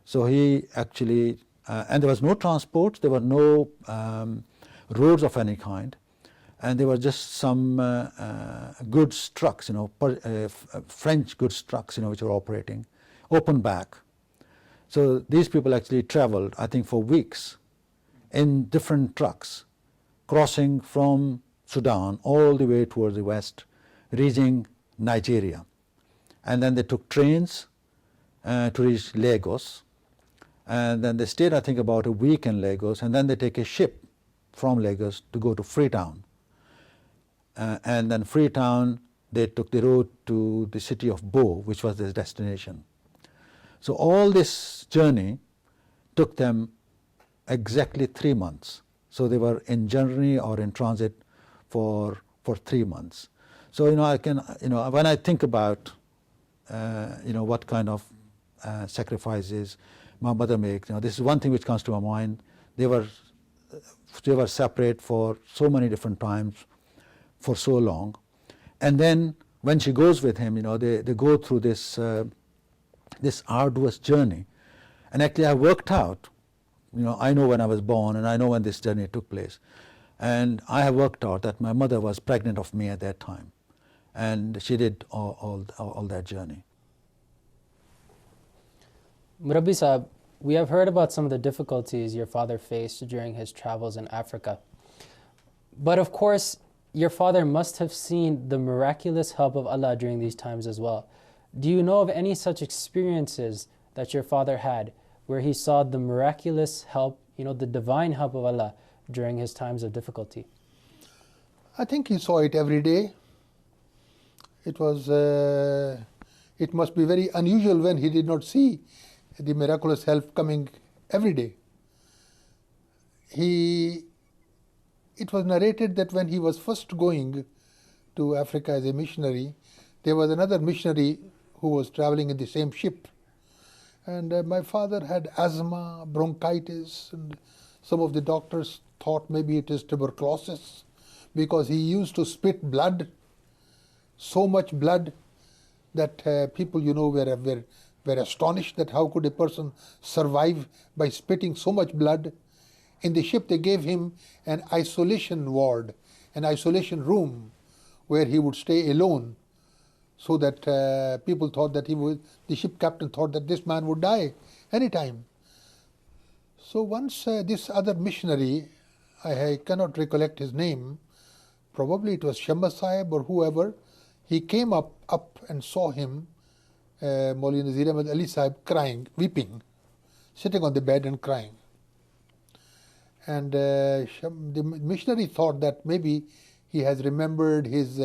So he actually, and there was no transport, there were no roads of any kind, and there were just some goods trucks, French goods trucks, which were operating, open back. So these people actually traveled, I think, for weeks in different trucks, crossing from Sudan all the way towards the west, reaching Nigeria. And then they took trains to reach Lagos. And then they stayed, I think, about a week in Lagos, and then they take a ship from Lagos to go to Freetown. And then Freetown, they took the road to the city of Bo, which was their destination. So all this journey took them exactly 3 months. So they were in journey or in transit for 3 months. So I can, when I think about what kind of sacrifices my mother makes, this is one thing which comes to my mind. They were separate for so many different times, for so long, and then when she goes with him, they go through this this arduous journey. And actually I worked out, I know when I was born and I know when this journey took place. And I have worked out that my mother was pregnant of me at that time. And she did all that journey. Murabbi Sahib, we have heard about some of the difficulties your father faced during his travels in Africa. But of course, your father must have seen the miraculous help of Allah during these times as well. Do you know of any such experiences that your father had where he saw the miraculous help, the divine help of Allah during his times of difficulty? I think he saw it every day. It must be very unusual when he did not see the miraculous help coming every day. It was narrated that when he was first going to Africa as a missionary, there was another missionary who was traveling in the same ship. And my father had asthma, bronchitis, and some of the doctors thought maybe it is tuberculosis because he used to spit blood, so much blood that people, were astonished that how could a person survive by spitting so much blood. In the ship they gave him an isolation ward, an isolation room where he would stay alone, so that people thought that the ship captain thought that this man would die anytime. So once this other missionary, I cannot recollect his name, probably it was Shamba Sahib or whoever, he came up and saw him, Maulana Nazir Ahmed Ali Sahib, crying, weeping, sitting on the bed and crying. And the missionary thought that maybe he has remembered his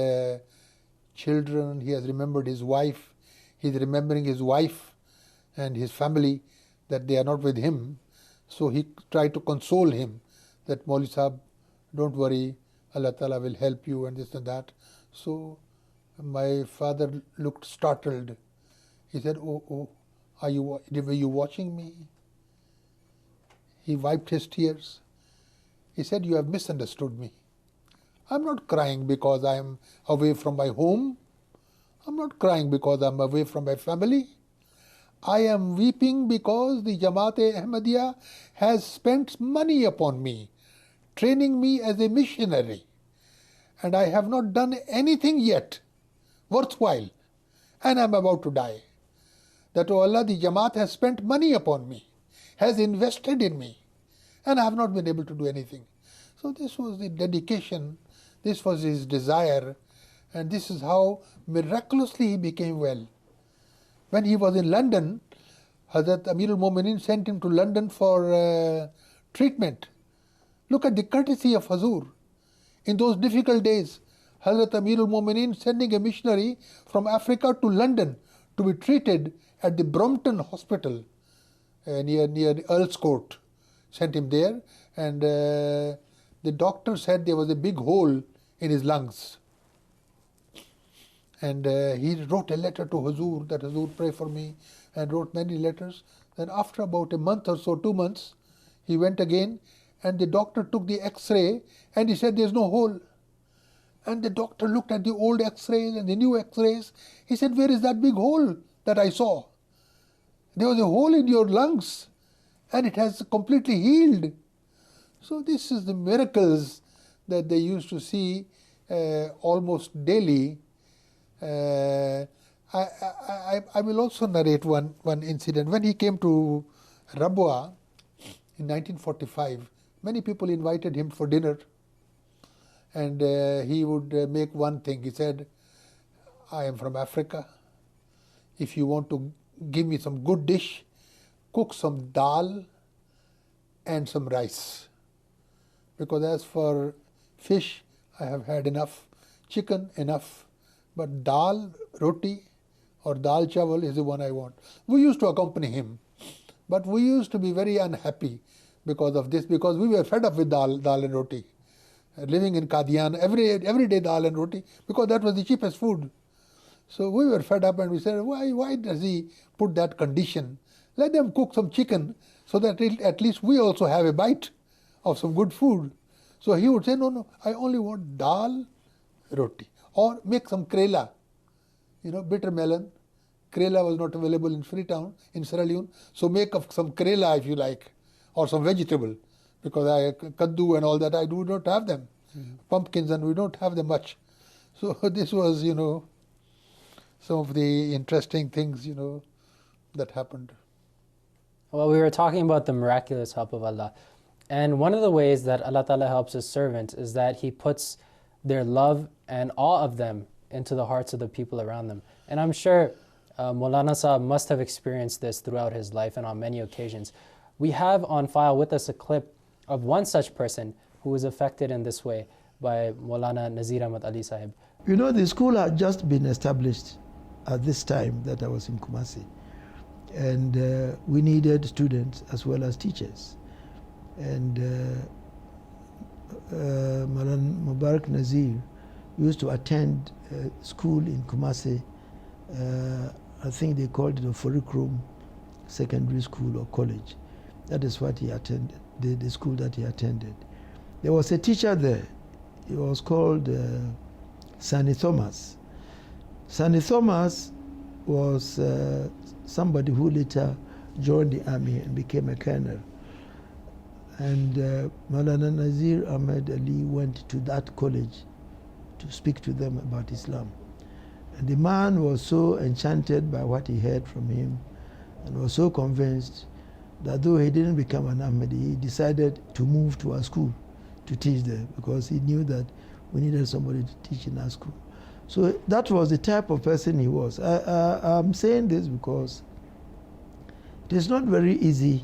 children, he has remembered his wife, he's remembering his wife and his family, that they are not with him. So he tried to console him that, Mauli Sahib, don't worry, Allah Ta'ala will help you and this and that. So my father looked startled. He said, oh, were you watching me? He wiped his tears. He said, you have misunderstood me. I'm not crying because I am away from my home. I'm not crying because I'm away from my family. I am weeping because the Jamaat-e-Ahmadiyya has spent money upon me, training me as a missionary. And I have not done anything yet worthwhile. And I'm about to die. That, oh Allah, the Jamaat has spent money upon me, has invested in me, and I have not been able to do anything. So this was the dedication, this was his desire, and this is how miraculously he became well. When he was in London, Hazrat Amir al-Mu'minin sent him to London for treatment. Look at the courtesy of Hazur. In those difficult days, Hazrat Amir al-Mu'minin sending a missionary from Africa to London to be treated at the Brompton Hospital near Earl's Court. Sent him there, and the doctor said there was a big hole in his lungs. And he wrote a letter to Hazur, that Hazur pray for me, and wrote many letters. Then after about a month or so, 2 months, he went again, and the doctor took the X-ray, and he said there's no hole. And the doctor looked at the old X-rays and the new X-rays. He said, where is that big hole that I saw? There was a hole in your lungs, and it has completely healed. So this is the miracles that they used to see almost daily. I will also narrate one incident. When he came to Rabwa in 1945, many people invited him for dinner, and he would make one thing. He said, I am from Africa. If you want to give me some good dish, cook some dal and some rice. Because as for fish, I have had enough, chicken enough, but dal, roti or dal chawal is the one I want. We used to accompany him, but we used to be very unhappy because of this, because we were fed up with dal and roti. Living in Qadian, every day dal and roti, because that was the cheapest food. So we were fed up and we said, why does he put that condition? Let them cook some chicken so that at least we also have a bite of some good food. So he would say, no, I only want dal, roti. Or make some krela, bitter melon, Karela was not available in Freetown, in Sierra Leone. So make up some Karela if you like, or some vegetable, because kaddu and all that, I do not have them. Pumpkins, and we don't have them much. So this was, some of the interesting things, that happened. Well, we were talking about the miraculous help of Allah. And one of the ways that Allah Ta'ala helps His servants is that He puts their love and awe of them into the hearts of the people around them. And I'm sure Maulana Sahib must have experienced this throughout his life and on many occasions. We have on file with us a clip of one such person who was affected in this way by Maulana Nazir Ahmed Ali Sahib. The school had just been established at this time that I was in Kumasi. And we needed students as well as teachers. And Maulana Mubarak Nazir used to attend school in Kumasi. I think they called it a Furikrum Secondary School or College. That is what he attended, the school that he attended. There was a teacher there. He was called Sani Thomas. Sani Thomas was somebody who later joined the army and became a colonel. And Maulana Nazir Ahmed Ali went to that college to speak to them about Islam. And the man was so enchanted by what he heard from him and was so convinced that though he didn't become an Ahmadi, he decided to move to our school to teach there, because he knew that we needed somebody to teach in our school. So that was the type of person he was. I'm saying this because it is not very easy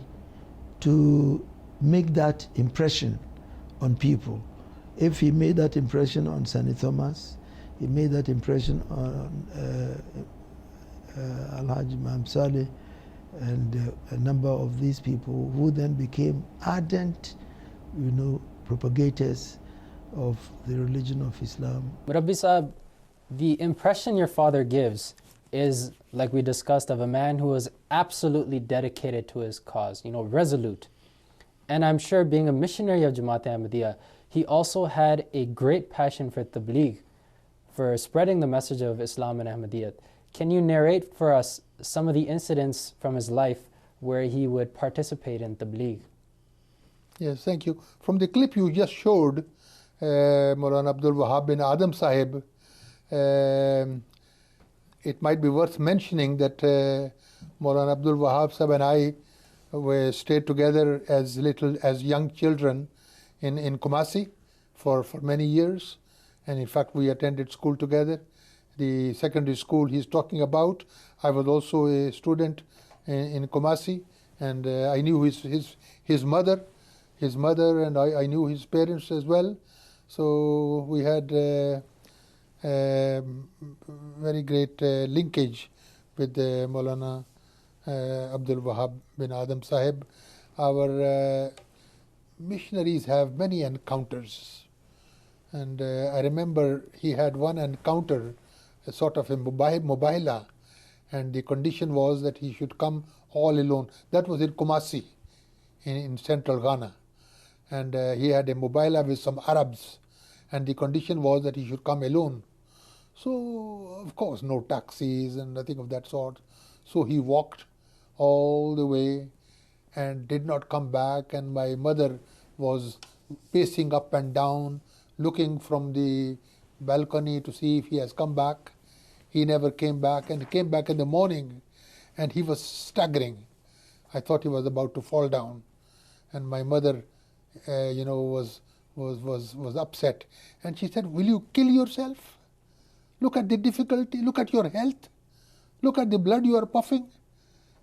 to make that impression on people. If he made that impression on Sani Thomas, he made that impression on Alhaji Imam Saleh and a number of these people who then became ardent, propagators of the religion of Islam. Rabbi Sahib, the impression your father gives is, like we discussed, of a man who was absolutely dedicated to his cause, resolute. And I'm sure being a missionary of Jamaat Ahmadiyya, he also had a great passion for tabligh, for spreading the message of Islam and Ahmadiyyat. Can you narrate for us some of the incidents from his life where he would participate in tabligh? Yes, thank you. From the clip you just showed, Maulana Abdul Wahab bin Adam Sahib, it might be worth mentioning that Maulana Abdul Wahab Sahib and I stayed together as young children in Kumasi for many years. And in fact, we attended school together. The secondary school he's talking about, I was also a student in Kumasi, and I knew his mother, and I knew his parents as well. So we had very great linkage with Maulana Abdul Wahab bin Adam Sahib. Our missionaries have many encounters. And I remember he had one encounter, a sort of a mubaila, and the condition was that he should come all alone. That was in Kumasi, in central Ghana. And he had a mubaila with some Arabs, and the condition was that he should come alone. So, of course, no taxis and nothing of that sort. So he walked all the way and did not come back, and my mother was pacing up and down, looking from the balcony to see if he has come back. He never came back, and he came back in the morning, and he was staggering. I thought he was about to fall down, and my mother, was upset, and she said, "Will you kill yourself? Look at the difficulty. Look at your health. Look at the blood you are puffing,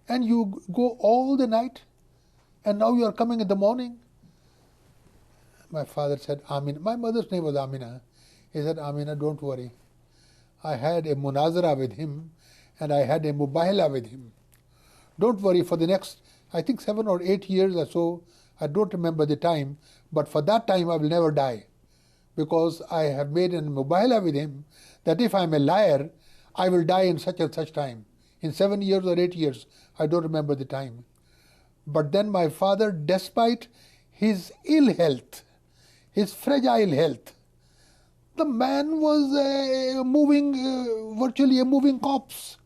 and you go all the night, and now you are coming in the morning." My father said, Amina. My mother's name was Amina. He said, "Amina, don't worry. I had a munazara with him, and I had a mubahala with him. Don't worry, for the next, I think 7 or 8 years or so, I don't remember the time, but for that time I will never die, because I have made a mubahala with him that if I am a liar, I will die in such and such time. In 7 years or 8 years, I don't remember the time." But then my father, despite his ill health, his fragile health, the man was virtually a moving corpse.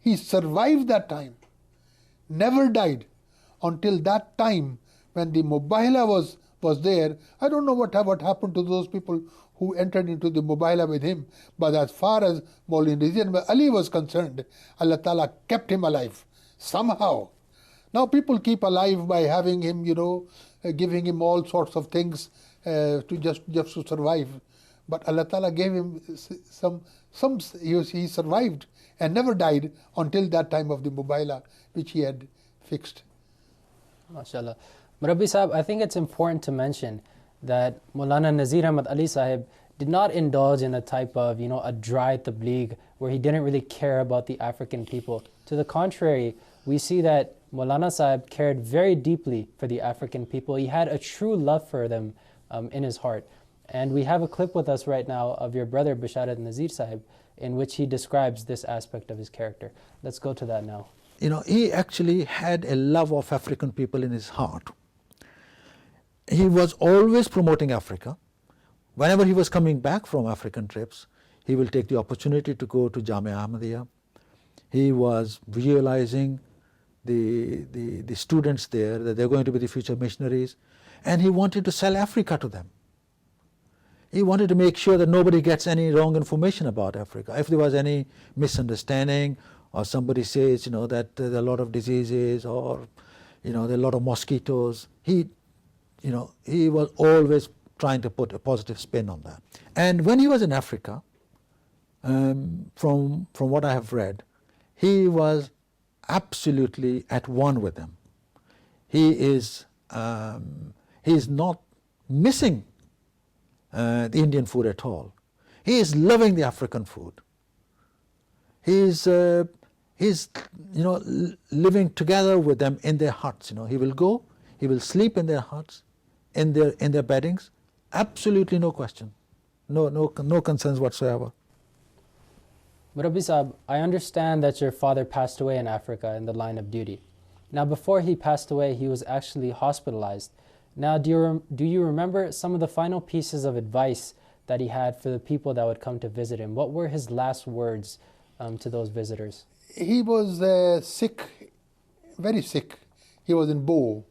He survived that time, never died until that time when the Mubahala was there. I don't know what happened to those people who entered into the Mubahala with him, but as far as Maulana Nazir Ali was concerned, Allah Ta'ala kept him alive somehow. Now people keep alive by having him, giving him all sorts of things to just to survive. But Allah Ta'ala gave him he survived and never died until that time of the Mubahala which he had fixed. MashaAllah. Murabbi Sahib, I think it's important to mention that Maulana Nazir Ahmed Ali Sahib did not indulge in a type of, a dry tabligh where he didn't really care about the African people. To the contrary, we see that Maulana Sahib cared very deeply for the African people. He had a true love for them in his heart. And we have a clip with us right now of your brother Basharat Nazir Sahib in which he describes this aspect of his character. Let's go to that now. He actually had a love of African people in his heart. He was always promoting Africa. Whenever he was coming back from African trips, he will take the opportunity to go to Jamia Ahmadiyya. He was visualizing the students there, that they're going to be the future missionaries, and he wanted to sell Africa to them. He wanted to make sure that nobody gets any wrong information about Africa. If there was any misunderstanding, or somebody says, that there are a lot of diseases, or, there are a lot of mosquitoes, he was always trying to put a positive spin on that. And when he was in Africa, from what I have read, he was absolutely at one with them. He is not missing the Indian food at all. He is loving the African food. He's living together with them in their huts. He will go, he will sleep in their huts, in their beddings. Absolutely no question, no concerns whatsoever. Murabbi Sahib, I understand that your father passed away in Africa in the line of duty. Now, before he passed away, he was actually hospitalized. Now, do you remember some of the final pieces of advice that he had for the people that would come to visit him? What were his last words to those visitors? He was sick, very sick. He was in Bo,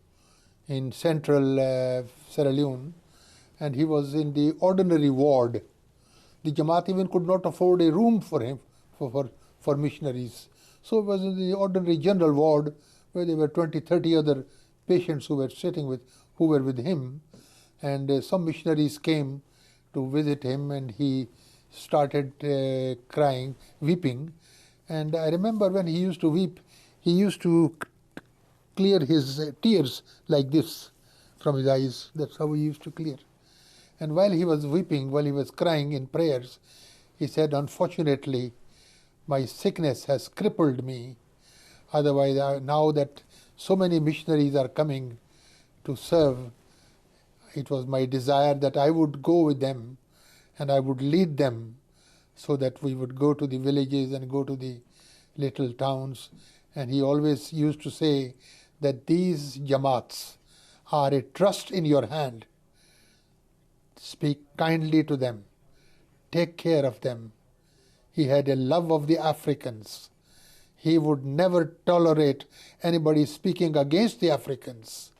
in central Sierra Leone, and he was in the ordinary ward. The Jamaat even could not afford a room for him, for missionaries. So it was in the ordinary general ward where there were 20, 30 other patients who were with him. And some missionaries came to visit him, and he started crying, weeping. And I remember when he used to weep, he used to clear his tears like this from his eyes. That's how he used to clear. And while he was weeping, while he was crying in prayers, he said, "Unfortunately, my sickness has crippled me. Otherwise, now that so many missionaries are coming to serve, it was my desire that I would go with them and I would lead them, so that we would go to the villages and go to the little towns." And he always used to say that these Jamaats are a trust in your hand. Speak kindly to them. Take care of them. He had a love of the Africans. He would never tolerate anybody speaking against the Africans.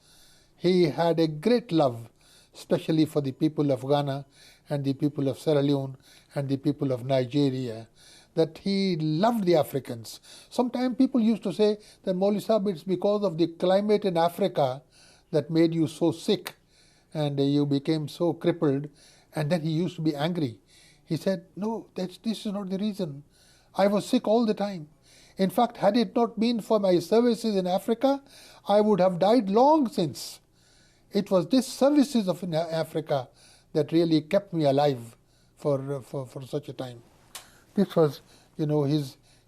He had a great love, especially for the people of Ghana and the people of Sierra Leone and the people of Nigeria, that he loved the Africans. Sometimes people used to say that, "Maulvi Sahib, it's because of the climate in Africa that made you so sick and you became so crippled." And then he used to be angry. He said, "No, this is not the reason. I was sick all the time. In fact, had it not been for my services in Africa, I would have died long since. It was this services of Africa that really kept me alive for such a time." This was,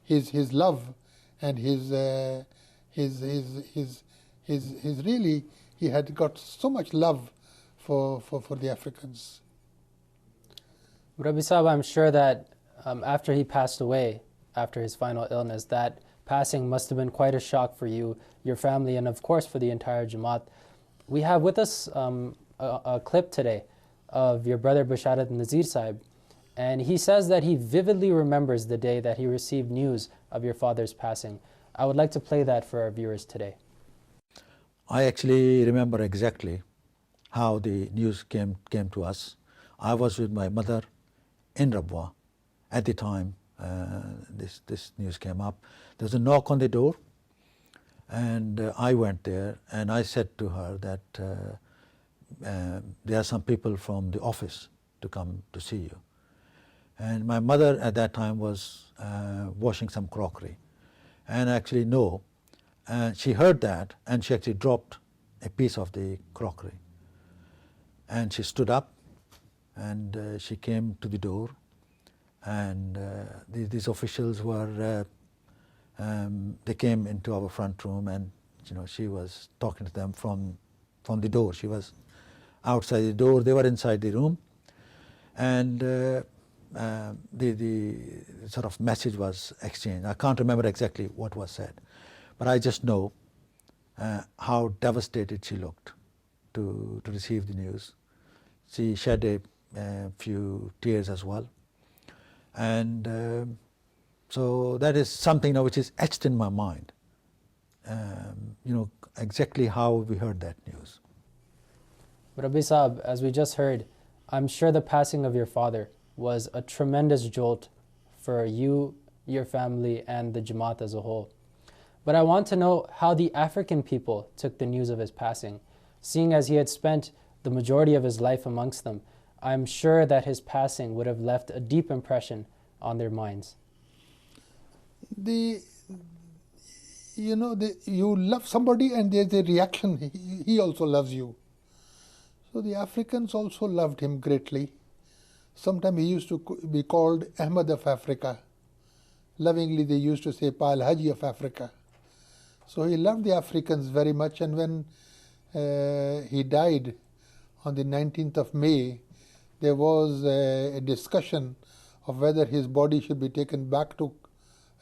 his love and his really, he had got so much love for the Africans. Rabbi Sahib, I'm sure that after he passed away, after his final illness, that passing must have been quite a shock for you, your family, and of course for the entire Jamaat. We have with us a clip today of your brother Basharat Nazir Sahib, And he says that he vividly remembers the day that he received news of your father's passing. I would like to play that for our viewers today. I actually remember exactly how the news came to us. I was with my mother in Rabwa at the time this news came up. There was a knock on the door, and I went there and I said to her that there are some people from the office to come to see you. And my mother at that time was washing some crockery. And actually, no, she heard that and she actually dropped a piece of the crockery. And she stood up and she came to the door, and these officials were, they came into our front room, and she was talking to them from the door. She was outside the door, they were inside the room, and the sort of message was exchanged. I can't remember exactly what was said, but I just know how devastated she looked to receive the news. She shed a few tears as well, and so that is something now which is etched in my mind. Exactly how we heard that news. Rabbi Sahib, as we just heard, I'm sure the passing of your father was a tremendous jolt for you, your family, and the Jamaat as a whole. But I want to know how the African people took the news of his passing. Seeing as he had spent the majority of his life amongst them, I'm sure that his passing would have left a deep impression on their minds. You love somebody and there's a reaction. He also loves you. So the Africans also loved him greatly. Sometimes he used to be called Ahmed of Africa. Lovingly they used to say Pal Haji of Africa. So he loved the Africans very much, and when he died on the 19th of May, there was a discussion of whether his body should be taken back to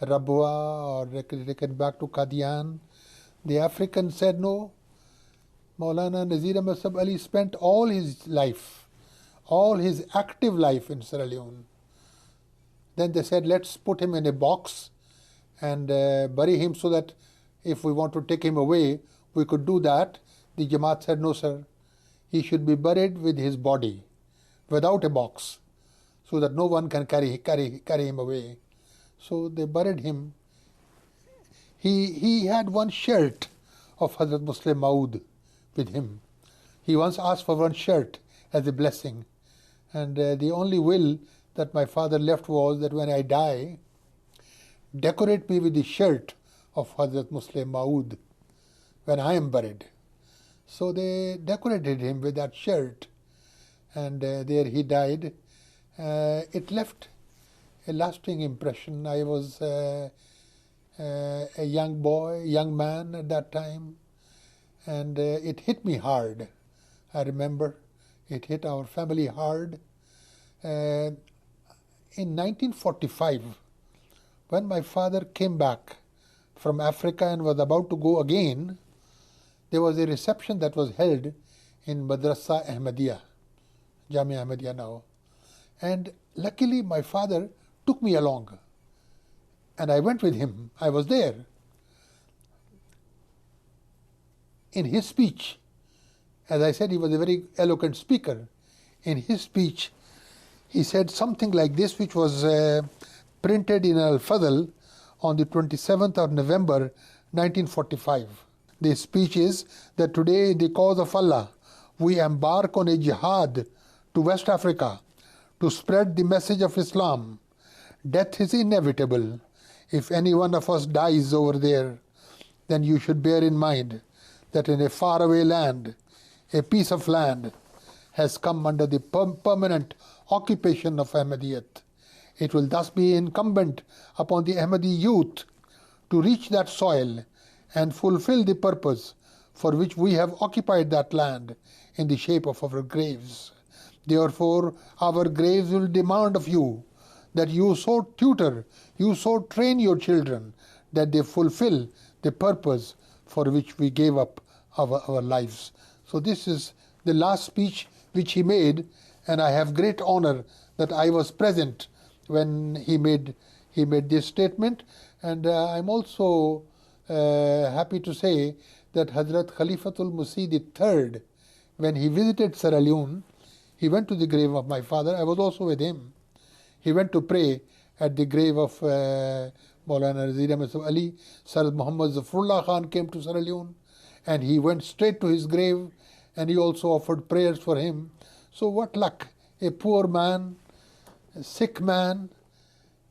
Rabwa or taken back to Qadian. The Africans said no. Maulana Nazir Ahmed Sahib Ali spent all his life, all his active life in Sierra Leone. Then they said, let's put him in a box and bury him so that if we want to take him away, we could do that. The Jamaat said, no sir, he should be buried with his body, without a box, so that no one can carry him away. So they buried him. He had one shirt of Hazrat Muslim Maud with him. He once asked for one shirt as a blessing. And the only will that my father left was that when I die, decorate me with the shirt of Hazrat Muslim Maud when I am buried. So they decorated him with that shirt, and there he died. It left a lasting impression. I was a young man at that time, and it hit me hard. I remember it hit our family hard. In 1945, when my father came back from Africa and was about to go again, there was a reception that was held in Madrasa Ahmadiyya, Jamia Ahmadiyya now. And luckily my father took me along, and I went with him. I was there. In his speech, as I said, he was a very eloquent speaker. In his speech, he said something like this, which was printed in Al-Fadl on the 27th of November 1945. The speech is that today, in the cause of Allah, we embark on a jihad to West Africa to spread the message of Islam. Death is inevitable. If any one of us dies over there, then you should bear in mind that in a faraway land, a piece of land has come under the permanent occupation of Ahmadiyyat. It will thus be incumbent upon the Ahmadi youth to reach that soil and fulfill the purpose for which we have occupied that land in the shape of our graves. Therefore, our graves will demand of you that you so tutor, you so train your children that they fulfill the purpose for which we gave up our lives. So this is the last speech which he made, and I have great honor that I was present when he made this statement. And I'm also happy to say that Hazrat Khalifatul Masih III, when he visited Sierra Leone, he went to the grave of my father. I was also with him. He went to pray at the grave of Maulana Nazir Ahmed Ali. Sir Muhammad Zafrullah Khan came to Sierra Leone, and he went straight to his grave, and he also offered prayers for him. So what luck! A poor man, a sick man,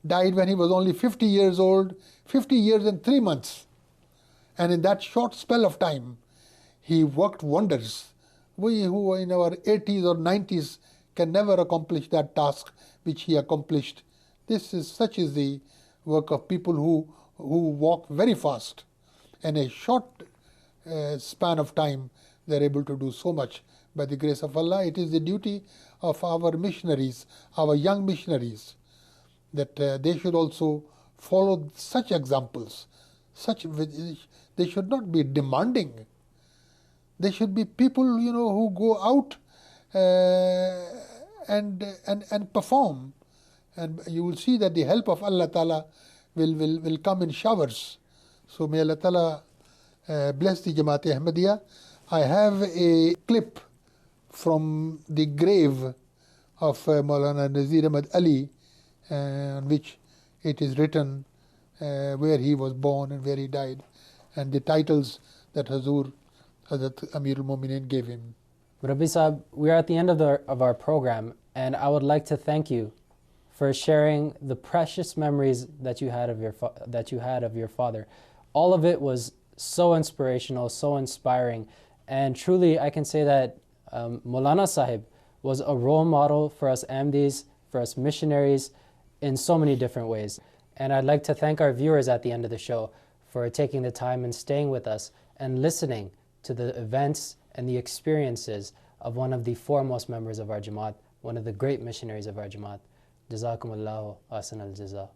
died when he was only 50 years old, 50 years and 3 months. And in that short spell of time, he worked wonders. We who are in our 80s or 90s can never accomplish that task which he accomplished. Such is the work of people who walk very fast. In a short span of time, they are able to do so much. By the grace of Allah, it is the duty of our missionaries, our young missionaries, that they should also follow such examples. They should not be demanding. They should be people, who go out and perform. And you will see that the help of Allah Ta'ala will come in showers. So may Allah Ta'ala bless the Jamaat Ahmadiyya. I have a clip from the grave of Maulana Nazir Ahmed Ali, on which it is written where he was born and where he died, and the titles that Hazrat Amirul Mu'mineen gave him. Rabbi Sahib, we are at the end of our program, and I would like to thank you for sharing the precious memories that you had of your father. All of it was so inspirational, so inspiring, and truly I can say that Maulana Sahib was a role model for us Ahmadis, for us missionaries, in so many different ways. And I'd like to thank our viewers at the end of the show for taking the time and staying with us and listening to the events and the experiences of one of the foremost members of our Jamaat, one of the great missionaries of our Jamaat. Jazakumullahu ahsan al-jaza.